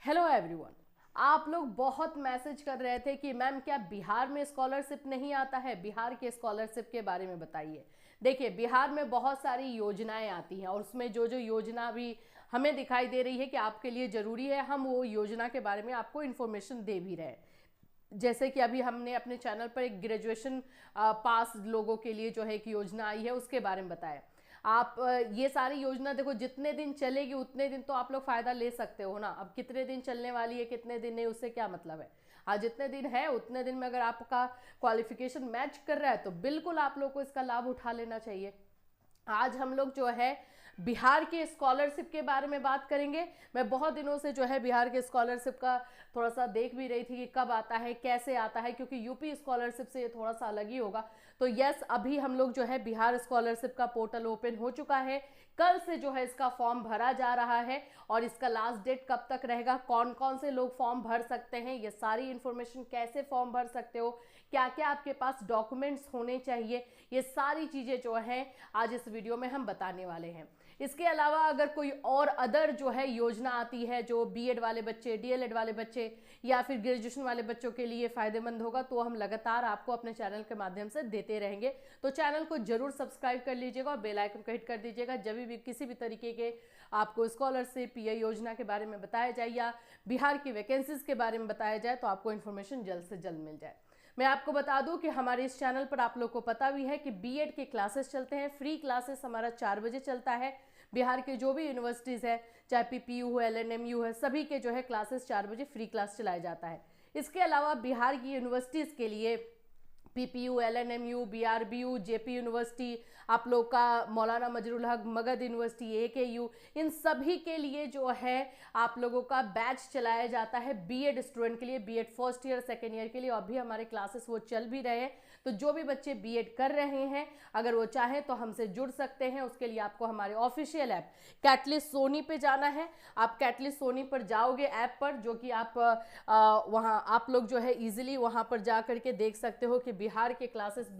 Hello everyone. आप लोग बहुत मैसेज कर रहे थे कि मैम क्या बिहार में स्कॉलरशिप नहीं आता है, बिहार के स्कॉलरशिप के बारे में बताइए। देखिए, बिहार में बहुत सारी योजनाएं आती हैं और उसमें जो जो योजना भी हमें दिखाई दे रही है कि आपके लिए ज़रूरी है, हम वो योजना के बारे में आपको इन्फॉर्मेशन दे भी रहे हैं। जैसे कि अभी हमने अपने चैनल पर एक ग्रेजुएशन पास लोगों के लिए जो है एक योजना आई है, उसके बारे में बताया। आप ये सारी योजना देखो, जितने दिन चलेगी उतने दिन तो आप लोग फायदा ले सकते हो ना। अब कितने दिन चलने वाली है कितने दिन नहीं, उससे क्या मतलब है। हाँ, जितने दिन है उतने दिन में अगर आपका क्वालिफिकेशन मैच कर रहा है तो बिल्कुल आप लोग को इसका लाभ उठा लेना चाहिए। आज हम लोग जो है बिहार के स्कॉलरशिप के बारे में बात करेंगे। मैं बहुत दिनों से जो है बिहार के स्कॉलरशिप का थोड़ा सा देख भी रही थी कि कब आता है कैसे आता है, क्योंकि यूपी स्कॉलरशिप से ये थोड़ा सा अलग ही होगा। तो यस, अभी हम लोग जो है बिहार स्कॉलरशिप का पोर्टल ओपन हो चुका है। कल से जो है इसका फॉर्म भरा जा रहा है और इसका लास्ट डेट कब तक रहेगा, कौन कौन से लोग फॉर्म भर सकते हैं, ये सारी इंफॉर्मेशन, कैसे फॉर्म भर सकते हो, क्या क्या आपके पास डॉक्यूमेंट्स होने चाहिए, ये सारी चीज़ें जो हैं आज इस वीडियो में हम बताने वाले हैं। इसके अलावा अगर कोई और अदर जो है योजना आती है जो बीएड वाले बच्चे, डीएलएड वाले बच्चे या फिर ग्रेजुएशन वाले बच्चों के लिए फायदेमंद होगा, तो हम लगातार आपको अपने चैनल के माध्यम से देते रहेंगे। तो चैनल को जरूर सब्सक्राइब कर लीजिएगा और बेल आइकन को हिट कर दीजिएगा। जब भी किसी भी तरीके के आपको स्कॉलरशिप या योजना के बारे में बताया जाए या बिहार की वैकेंसीज के बारे में बताया जाए तो आपको इन्फॉर्मेशन जल्द से जल्द मिल जाए। मैं आपको बता दूं कि हमारे इस चैनल पर आप लोग को पता भी है कि बीएड के क्लासेस चलते हैं। फ्री क्लासेस हमारा 4 बजे चलता है। बिहार के जो भी यूनिवर्सिटीज़ है, चाहे पीपीयू हो, एलएनएमयू है, सभी के जो है क्लासेस 4 बजे फ्री क्लास चलाया जाता है। इसके अलावा बिहार की यूनिवर्सिटीज़ के लिए पीपीयू, एलएनएमयू, बीआरबीयू, जेपी यूनिवर्सिटी, आप लोग का मौलाना मजरुल हक मगध यूनिवर्सिटी, एकेयू, इन सभी के लिए जो है आप लोगों का बैच चलाया जाता है बीएड स्टूडेंट के लिए, BEd first year second year के लिए। अभी हमारे क्लासेस वो चल भी रहे हैं। तो जो भी बच्चे बीएड कर रहे हैं, अगर वो चाहें तो हमसे जुड़ सकते हैं। उसके लिए आपको हमारे ऑफिशियल ऐप कैटलिस्ट सोनी पे जाना है। आप कैटलिस्ट सोनी पर जाओगे ऐप पर, जो कि आप वहाँ आप लोग जो है इजीली वहाँ पर जा करके देख सकते हो कि बिहार के classes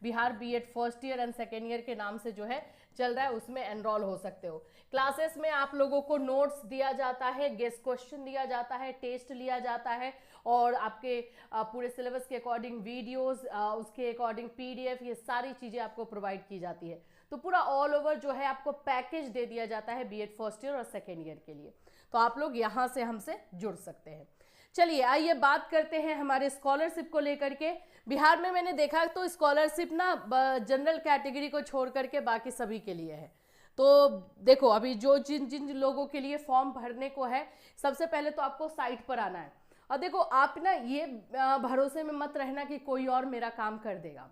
Bihar BEd first year and second year के नाम से जो है चल रहा है, उसमें एनरोल हो सकते हो। क्लासेस में आप लोगों को नोट्स दिया जाता है, गेस्ट क्वेश्चन दिया जाता है, टेस्ट लिया जाता है और आपके पूरे सिलेबस के अकॉर्डिंग वीडियोस, उसके अकॉर्डिंग पीडीएफ, ये सारी चीज़ें आपको प्रोवाइड की जाती है। तो पूरा ऑल ओवर जो है आपको पैकेज दे दिया जाता है बीएड फर्स्ट ईयर और सेकेंड ईयर के लिए। तो आप लोग यहाँ से हमसे जुड़ सकते हैं। चलिए आइए बात करते हैं हमारे स्कॉलरशिप को लेकर के। बिहार में मैंने देखा तो स्कॉलरशिप ना जनरल कैटेगरी को छोड़ करके बाकी सभी के लिए है। तो देखो, अभी जो जिन जिन लोगों के लिए फॉर्म भरने को है, सबसे पहले तो आपको साइट पर आना है। और देखो, आप ना ये भरोसे में मत रहना कि कोई और मेरा काम कर देगा।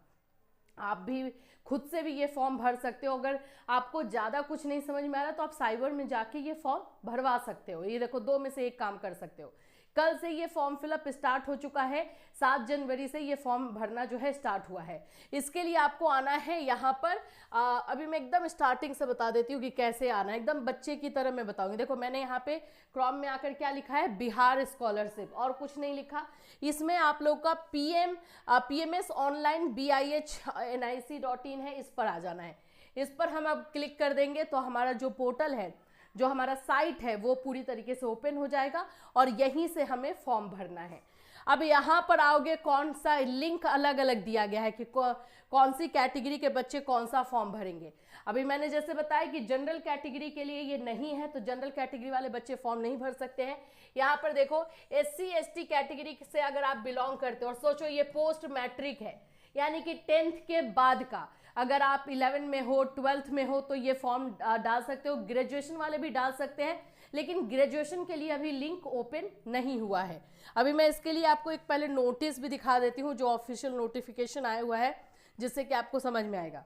आप भी खुद से भी ये फॉर्म भर सकते हो। अगर आपको ज़्यादा कुछ नहीं समझ में आ रहा तो आप साइबर में जाके ये फॉर्म भरवा सकते हो। ये देखो, 2 में से एक काम कर सकते हो। कल से ये फॉर्म फिलअप स्टार्ट हो चुका है। 7 जनवरी से ये फॉर्म भरना जो है स्टार्ट हुआ है। इसके लिए आपको आना है यहाँ पर। अभी मैं एकदम स्टार्टिंग से बता देती हूँ कि कैसे आना है, एकदम बच्चे की तरह मैं बताऊंगी। देखो, मैंने यहाँ पे क्रोम में आकर क्या लिखा है, बिहार स्कॉलरशिप, और कुछ नहीं लिखा। इसमें आप लोग का PMS ऑनलाइन BIHNIC.in है, इस पर आ जाना है। इस पर हम अब क्लिक कर देंगे तो हमारा जो पोर्टल है, जो हमारा साइट है, वो पूरी तरीके से ओपन हो जाएगा और यहीं से हमें फॉर्म भरना है। अब यहाँ पर आओगे, कौन सा लिंक अलग अलग दिया गया है कि कौन सी कैटेगरी के बच्चे कौन सा फॉर्म भरेंगे। अभी मैंने जैसे बताया कि जनरल कैटेगरी के लिए ये नहीं है, तो जनरल कैटेगरी वाले बच्चे फॉर्म नहीं भर सकते हैं। यहाँ पर देखो, SC ST कैटेगरी से अगर आप बिलोंग करते हो, और सोचो ये पोस्ट मैट्रिक है, यानी कि 10th के बाद का, अगर आप 11 में हो, 12th में हो, तो ये फॉर्म डाल सकते हो। ग्रेजुएशन वाले भी डाल सकते हैं, लेकिन ग्रेजुएशन के लिए अभी लिंक ओपन नहीं हुआ है। अभी मैं इसके लिए आपको एक पहले नोटिस भी दिखा देती हूँ, जो ऑफिशियल नोटिफिकेशन आया हुआ है, जिससे कि आपको समझ में आएगा।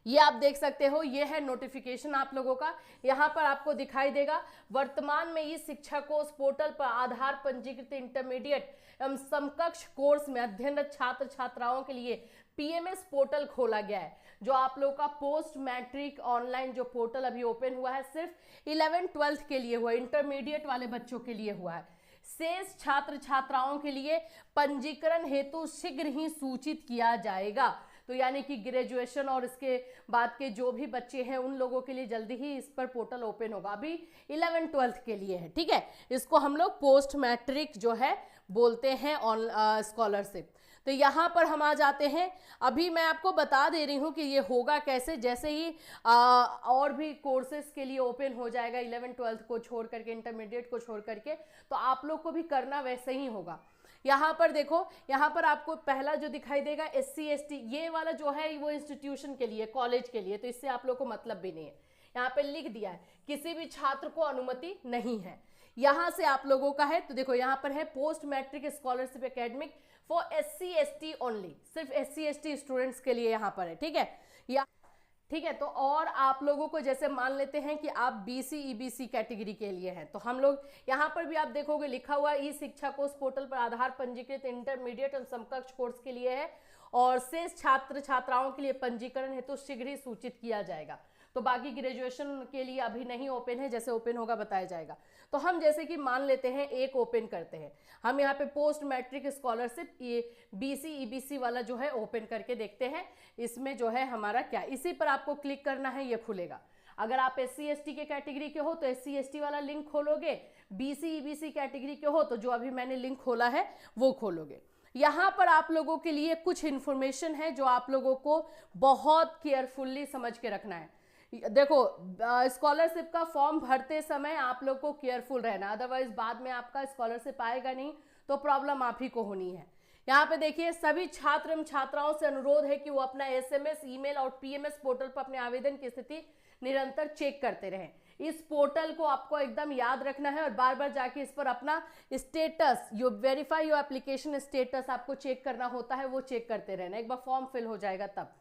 ये आप देख सकते हो, ये है नोटिफिकेशन आप लोगों का। यहाँ पर आपको दिखाई देगा, वर्तमान में इस शिक्षा कोर्स पोर्टल पर आधार पंजीकृत इंटरमीडिएट एवं समकक्ष कोर्स में अध्ययनरत छात्र छात्राओं के लिए PMS पोर्टल खोला गया है। जो आप लोग का पोस्ट मैट्रिक ऑनलाइन जो पोर्टल अभी ओपन हुआ है, सिर्फ 11-12 के लिए हुआ है, इंटरमीडिएट वाले बच्चों के लिए हुआ है। शेष छात्र छात्राओं के लिए पंजीकरण हेतु शीघ्र ही सूचित किया जाएगा। तो यानी कि ग्रेजुएशन और इसके बाद के जो भी बच्चे हैं उन लोगों के लिए जल्दी ही इस पर पोर्टल ओपन होगा। अभी 11th-12th के लिए है, ठीक है। इसको हम लोग पोस्ट मैट्रिक जो है बोलते हैं ऑन स्कॉलरशिप। तो यहाँ पर हम आ जाते हैं। अभी मैं आपको बता दे रही हूँ कि ये होगा कैसे। जैसे ही और भी कोर्सेज के लिए ओपन हो जाएगा 11th-12th को छोड़ करके, इंटरमीडिएट को छोड़ करके, तो आप लोग को भी करना वैसे ही होगा। यहाँ पर देखो, यहाँ पर आपको पहला जो दिखाई देगा SC ST, ये वाला जो है वो इंस्टीट्यूशन के लिए, कॉलेज के लिए, तो इससे आप लोग को मतलब भी नहीं है। यहाँ पे लिख दिया है किसी भी छात्र को अनुमति नहीं है। यहाँ से आप लोगों का है, तो देखो यहाँ पर है post matric scholarship academic for SC ST only, सिर्फ SC ST स्टूडेंट्स के लिए यहाँ पर है, ठीक है। या ठीक है, तो और आप लोगों को जैसे मान लेते हैं कि आप BC EBC कैटेगरी के लिए हैं, तो हम लोग यहाँ पर भी आप देखोगे लिखा हुआ ई शिक्षा कोर्स पोर्टल पर आधार पंजीकृत इंटरमीडिएट और समकक्ष कोर्स के लिए है, और शेष छात्र छात्राओं के लिए पंजीकरण हेतु शीघ्र ही सूचित किया जाएगा। तो बाकी ग्रेजुएशन के लिए अभी नहीं ओपन है, जैसे ओपन होगा बताया जाएगा। तो हम जैसे कि मान लेते हैं एक ओपन करते हैं, हम यहाँ पे पोस्ट मैट्रिक स्कॉलरशिप ये BC EBC वाला जो है ओपन करके देखते हैं, इसमें जो है हमारा क्या, इसी पर आपको क्लिक करना है, ये खुलेगा। अगर आप SC ST के कैटेगरी के हो तो SC ST वाला लिंक खोलोगे, BC EBC कैटेगरी के हो तो जो अभी मैंने लिंक खोला है वो खोलोगे। यहाँ पर आप लोगों के लिए कुछ इन्फॉर्मेशन है जो आप लोगों को बहुत केयरफुल्ली समझ के रखना है। देखो, स्कॉलरशिप का फॉर्म भरते समय आप लोग को केयरफुल रहना, अदरवाइज बाद में आपका स्कॉलरशिप आएगा नहीं तो प्रॉब्लम आप ही को होनी है। यहाँ पे देखिए, सभी छात्र एवं छात्राओं से अनुरोध है कि वो अपना SMS, ईमेल और PMS पोर्टल पर अपने आवेदन की स्थिति निरंतर चेक करते रहें। इस पोर्टल को आपको एकदम याद रखना है और बार बार जाके इस पर अपना status, yo verify your application status आपको चेक करना होता है, वो चेक करते रहना। एक बार फॉर्म फिल हो जाएगा तब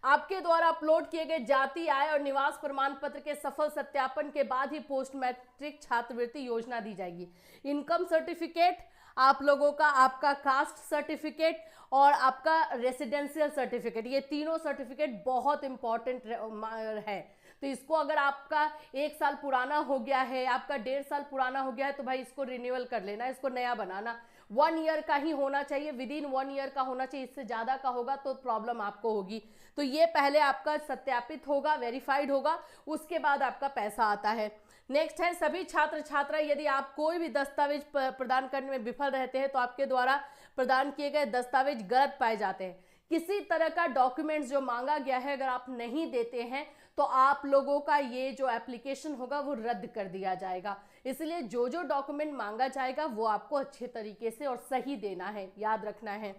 आपके द्वारा अपलोड किए गए जाति, आय और निवास प्रमाण पत्र के सफल सत्यापन के बाद ही पोस्ट मैट्रिक छात्रवृत्ति योजना दी जाएगी। इनकम सर्टिफिकेट आप लोगों का, आपका कास्ट सर्टिफिकेट और आपका रेसिडेंशियल सर्टिफिकेट, ये तीनों सर्टिफिकेट बहुत इंपॉर्टेंट है। तो इसको अगर आपका 1 साल पुराना हो गया है, आपका 1.5 साल पुराना हो गया है, तो भाई इसको रिन्यूअल कर लेना, इसको नया बनाना। 1 ईयर का ही होना चाहिए, विदिन 1 ईयर का होना चाहिए, इससे ज़्यादा का होगा तो प्रॉब्लम आपको होगी। तो ये पहले आपका सत्यापित होगा, वेरीफाइड होगा, उसके बाद आपका पैसा आता है। नेक्स्ट है, सभी छात्र छात्रा यदि आप कोई भी दस्तावेज प्रदान करने में विफल रहते हैं तो आपके द्वारा प्रदान किए गए दस्तावेज गलत पाए जाते हैं, किसी तरह का डॉक्यूमेंट्स जो मांगा गया है अगर आप नहीं देते हैं तो आप लोगों का ये जो एप्लीकेशन होगा वो रद्द कर दिया जाएगा। इसलिए जो जो डॉक्यूमेंट मांगा जाएगा वो आपको अच्छे तरीके से और सही देना है, याद रखना है।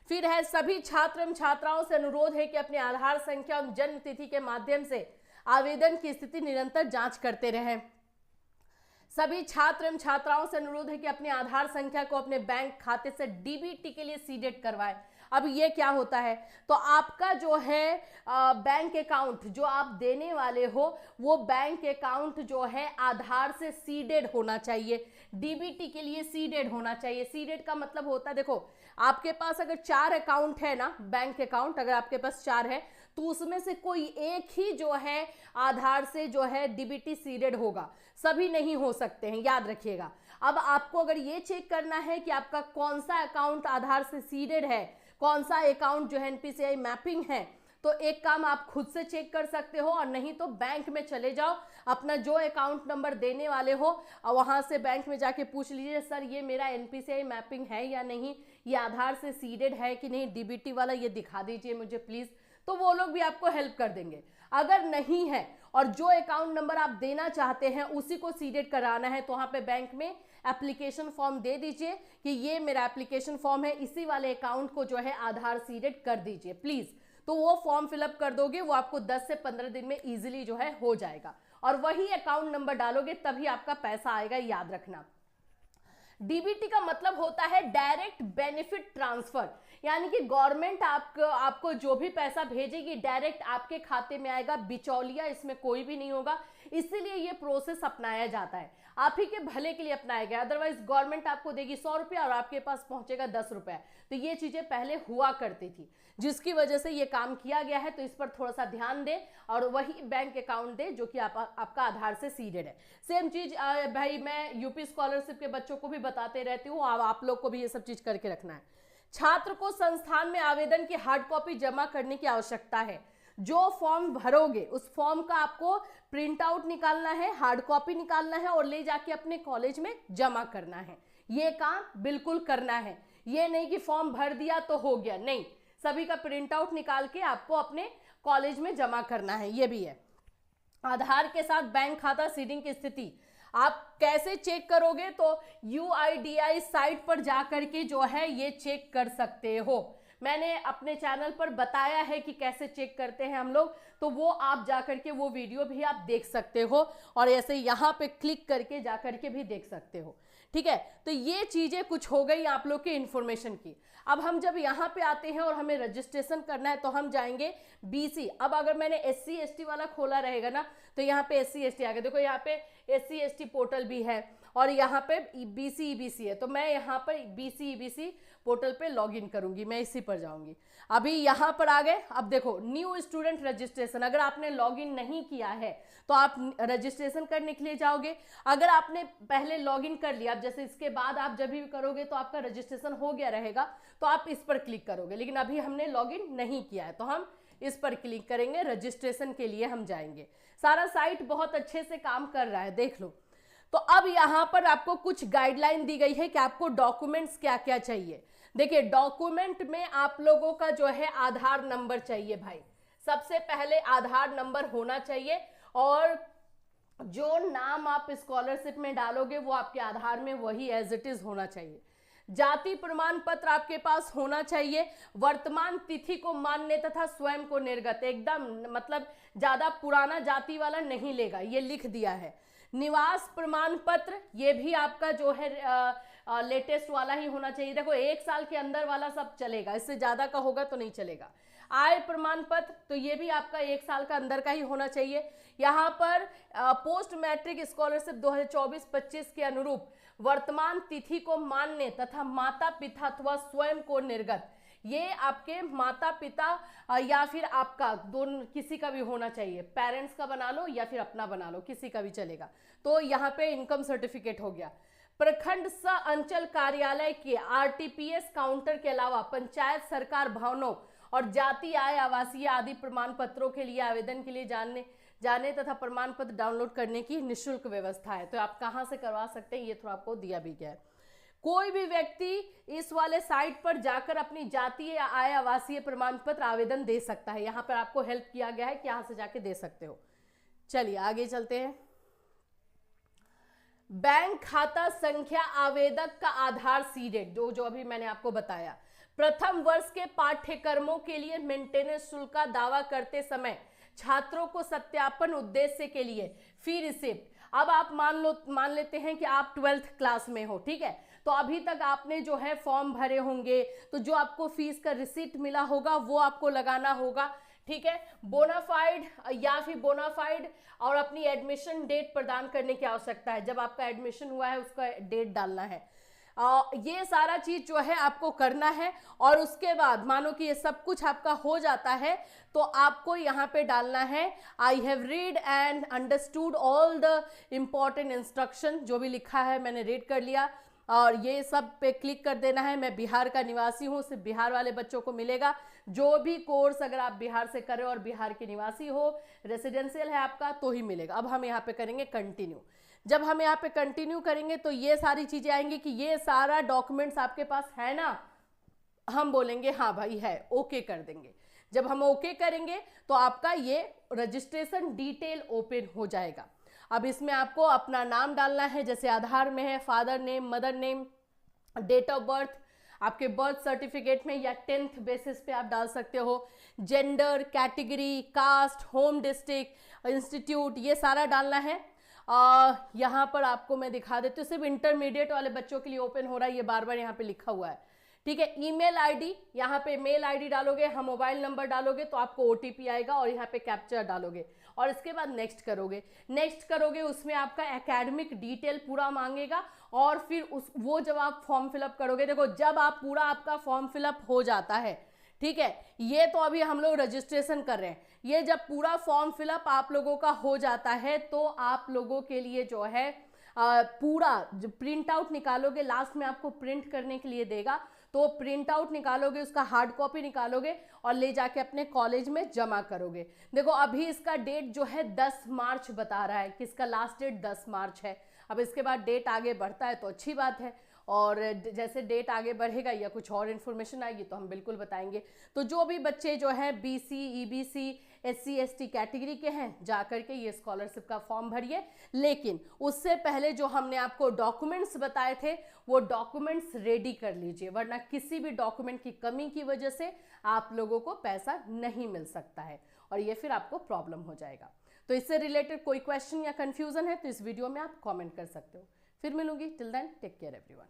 फिर है, सभी छात्र एवं छात्राओं से अनुरोध है कि अपने आधार संख्या और जन्म तिथि के माध्यम से आवेदन की स्थिति निरंतर जांच करते रहें। सभी छात्र एवं छात्राओं से अनुरोध है कि अपने आधार संख्या को अपने बैंक खाते से DBT के लिए सीडेड करवाएं। अब ये क्या होता है, तो आपका जो है बैंक अकाउंट जो आप देने वाले हो वो बैंक अकाउंट जो है आधार से सीडेड होना चाहिए, DBT के लिए सीडेड होना चाहिए। सीडेड का मतलब होता है, देखो आपके पास अगर 4 अकाउंट है ना, बैंक अकाउंट अगर आपके पास 4 है तो उसमें से कोई एक ही जो है आधार से जो है DBT सीडेड होगा, सभी नहीं हो सकते हैं, याद रखिएगा। अब आपको अगर ये चेक करना है कि आपका कौन सा अकाउंट आधार से सीडेड है, कौन सा अकाउंट जो है NPCI मैपिंग है, तो एक काम आप खुद से चेक कर सकते हो, और नहीं तो बैंक में चले जाओ, अपना जो अकाउंट नंबर देने वाले हो और वहां से बैंक में जाके पूछ लीजिए, सर ये मेरा NPCI मैपिंग है या नहीं, ये आधार से सीडेड है कि नहीं, DBT वाला ये दिखा दीजिए मुझे प्लीज। तो वो लोग भी आपको हेल्प कर देंगे। अगर नहीं है और जो अकाउंट नंबर आप देना चाहते हैं उसी को सीडेड कराना है, तो वहां पे बैंक में एप्लीकेशन फॉर्म दे दीजिए कि ये मेरा एप्लीकेशन फॉर्म है, इसी वाले अकाउंट को जो है आधार सीडेड कर दीजिए प्लीज। तो वो फॉर्म फिलअप कर दोगे, वो आपको 10 से 15 दिन में इजीली जो है हो जाएगा, और वही अकाउंट नंबर डालोगे तभी आपका पैसा आएगा, याद रखना। DBT का मतलब होता है डायरेक्ट बेनिफिट ट्रांसफर, यानी कि गवर्नमेंट आपको जो भी पैसा भेजेगी डायरेक्ट आपके खाते में आएगा, बिचौलिया इसमें कोई भी नहीं होगा। इसीलिए ये प्रोसेस अपनाया जाता है, आप ही के भले के लिए अपनाया गया। अदरवाइज गवर्नमेंट आपको देगी 100 रुपया और आपके पास पहुंचेगा 10 रुपया। तो ये चीजें पहले हुआ करती थी, जिसकी वजह से ये काम किया गया है। तो इस पर थोड़ा सा ध्यान दे और वही बैंक अकाउंट दे जो कि आपका आधार से सीडेड है। सेम चीज भाई मैं यूपी स्कॉलरशिप के बच्चों को भी बताते रहती हूँ, आप लोग को भी ये सब चीज करके रखना है। छात्र को संस्थान में आवेदन की हार्ड कॉपी जमा करने की आवश्यकता है। जो फॉर्म भरोगे उस फॉर्म का आपको प्रिंट आउट निकालना है, हार्ड कॉपी निकालना है और ले जाके अपने कॉलेज में जमा करना है। ये काम बिल्कुल करना है। ये नहीं कि फॉर्म भर दिया तो हो गया, नहीं, सभी का प्रिंट आउट निकाल के आपको अपने कॉलेज में जमा करना है। ये भी है। आधार के साथ बैंक खाता सीडिंग की स्थिति आप कैसे चेक करोगे, तो UIDAI साइट पर जाकर के जो है ये चेक कर सकते हो। मैंने अपने चैनल पर बताया है कि कैसे चेक करते हैं हम लोग, तो वो आप जाकर के वो वीडियो भी आप देख सकते हो और ऐसे यहाँ पे क्लिक करके जाकर के भी देख सकते हो। ठीक है, तो ये चीजें कुछ हो गई आप लोग के इंफॉर्मेशन की। अब हम जब यहाँ पे आते हैं और हमें रजिस्ट्रेशन करना है तो हम जाएंगे BC। अब अगर मैंने SC ST वाला खोला रहेगा ना तो यहाँ पे SC ST आ गया। देखो यहाँ पे SC ST पोर्टल भी है और यहाँ पे BC EBC है, तो मैं यहाँ पर BC EBC पोर्टल पे लॉगिन करूंगी, मैं इसी पर जाऊंगी। अभी यहाँ पर आ गए। अब देखो न्यू स्टूडेंट रजिस्ट्रेशन, अगर आपने लॉगिन नहीं किया है तो आप रजिस्ट्रेशन करने के लिए जाओगे। अगर आपने पहले लॉगिन कर लिया, अब जैसे इसके बाद आप जब भी करोगे तो आपका रजिस्ट्रेशन हो गया रहेगा तो आप इस पर क्लिक करोगे, लेकिन अभी हमने लॉगिन नहीं किया है तो हम इस पर क्लिक करेंगे, रजिस्ट्रेशन के लिए हम जाएंगे। सारा साइट बहुत अच्छे से काम कर रहा है, देख लो। तो अब यहाँ पर आपको कुछ गाइडलाइन दी गई है कि आपको डॉक्यूमेंट्स क्या क्या चाहिए। देखिए डॉक्यूमेंट में आप लोगों का जो है आधार नंबर चाहिए भाई, सबसे पहले आधार नंबर होना चाहिए और जो नाम आप स्कॉलरशिप में डालोगे वो आपके आधार में वही एज इट इज होना चाहिए। जाति प्रमाण पत्र आपके पास होना चाहिए। वर्तमान तिथि को मान्य तथा स्वयं को निर्गत, एकदम मतलब ज्यादा पुराना जाति वाला नहीं लेगा, ये लिख दिया है। निवास प्रमाण पत्र ये भी आपका जो है लेटेस्ट वाला ही होना चाहिए। देखो 1 साल के अंदर वाला सब चलेगा, इससे ज्यादा का होगा तो नहीं चलेगा। आय प्रमाण पत्र तो ये भी आपका 1 साल का अंदर का ही होना चाहिए। यहाँ पर पोस्ट मैट्रिक स्कॉलरशिप 2024-25 के अनुरूप वर्तमान तिथि को मान्य तथा माता पिता अथवा स्वयं को निर्गत, ये आपके माता पिता या फिर आपका दोनों किसी का भी होना चाहिए, पेरेंट्स का बना लो या फिर अपना बना लो, किसी का भी चलेगा। तो यहाँ पे इनकम सर्टिफिकेट हो गया। प्रखंड सह अंचल कार्यालय के RTPS काउंटर के अलावा पंचायत सरकार भवनों और जाति आय आवासीय आदि प्रमाण पत्रों के लिए आवेदन के लिए जाने तथा प्रमाण पत्र डाउनलोड करने की निःशुल्क व्यवस्था है। तो आप कहाँ से करवा सकते हैं ये थोड़ा आपको दिया भी गया है। कोई भी व्यक्ति इस वाले साइट पर जाकर अपनी जातीय या आय आवासीय प्रमाण पत्र आवेदन दे सकता है। यहाँ पर आपको हेल्प किया गया है कि यहाँ से जाके दे सकते हो। चलिए आगे चलते हैं। बैंक खाता संख्या आवेदक का आधार सीडेड, जो अभी मैंने आपको बताया। प्रथम वर्ष के पाठ्यक्रमों के लिए मेंटेनेंस शुल्क का दावा करते समय छात्रों को सत्यापन उद्देश्य के फी रिसिप्ट, अब आप मान लेते हैं कि आप 12th क्लास में हो, ठीक है, तो अभी तक आपने जो है फॉर्म भरे होंगे, तो जो आपको फीस का रिसिप्ट मिला होगा वो आपको लगाना होगा, ठीक है। बोनाफाइड या फिर बोनाफाइड और अपनी एडमिशन डेट प्रदान करने की आवश्यकता है, जब आपका एडमिशन हुआ है उसका डेट डालना है। ये सारा चीज जो है आपको करना है और उसके बाद मानो कि ये सब कुछ आपका हो जाता है तो आपको यहाँ पे डालना है I have read and understood all the important instruction, जो भी लिखा है मैंने रीड कर लिया और ये सब पे क्लिक कर देना है। मैं बिहार का निवासी हूँ, सिर्फ बिहार वाले बच्चों को मिलेगा। जो भी कोर्स अगर आप बिहार से करें और बिहार के निवासी हो, रेसिडेंशियल है आपका, तो ही मिलेगा। अब हम यहाँ पे करेंगे कंटिन्यू। जब हम यहाँ पे कंटिन्यू करेंगे तो ये सारी चीजें आएंगी कि ये सारा डॉक्यूमेंट्स आपके पास है ना, हम बोलेंगे हाँ भाई है, ओके कर देंगे। जब हम ओके करेंगे तो आपका ये रजिस्ट्रेशन डिटेल ओपन हो जाएगा। अब इसमें आपको अपना नाम डालना है, जैसे आधार में है father name, mother name, date of birth आपके बर्थ सर्टिफिकेट में या 10th बेसिस पे आप डाल सकते हो, gender, category, caste, home district, institute, ये सारा डालना है। यहाँ पर आपको मैं दिखा देती हूँ, सिर्फ इंटरमीडिएट वाले बच्चों के लिए ओपन हो रहा है, ये बार बार यहाँ पे लिखा हुआ है, ठीक है। ईमेल आईडी, यहाँ पे मेल आईडी डालोगे, हम मोबाइल नंबर डालोगे तो आपको OTP आएगा और यहाँ पे कैप्चर डालोगे और इसके बाद नेक्स्ट करोगे। उसमें आपका एकेडमिक डिटेल पूरा मांगेगा और फिर वो जब आप फॉर्म फिलअप करोगे, देखो जब आप पूरा आपका फॉर्म फिलअप हो जाता है, ठीक है, ये तो अभी हम लोग रजिस्ट्रेशन कर रहे हैं, ये जब पूरा फॉर्म फिलअप आप लोगों का हो जाता है तो आप लोगों के लिए जो है पूरा जो प्रिंट आउट निकालोगे, लास्ट में आपको प्रिंट करने के लिए देगा, तो प्रिंट आउट निकालोगे, उसका हार्ड कॉपी निकालोगे और ले जाके अपने कॉलेज में जमा करोगे। देखो अभी इसका डेट जो है 10 मार्च बता रहा है कि इसका लास्ट डेट 10 मार्च है। अब इसके बाद डेट आगे बढ़ता है तो अच्छी बात है, और जैसे डेट आगे बढ़ेगा या कुछ और इन्फॉर्मेशन आएगी तो हम बिल्कुल बताएंगे। तो जो भी बच्चे जो हैं BC, EBC, SC, ST category के हैं, जा करके ये स्कॉलरशिप का फॉर्म भरिए। लेकिन उससे पहले जो हमने आपको डॉक्यूमेंट्स बताए थे वो डॉक्यूमेंट्स रेडी कर लीजिए, वरना किसी भी डॉक्यूमेंट की कमी की वजह से आप लोगों को पैसा नहीं मिल सकता है और ये फिर आपको प्रॉब्लम हो जाएगा। तो इससे रिलेटेड कोई क्वेश्चन या कंफ्यूजन है तो इस वीडियो में आप कमेंट कर सकते हो। फिर मिलूंगी, till then take care everyone.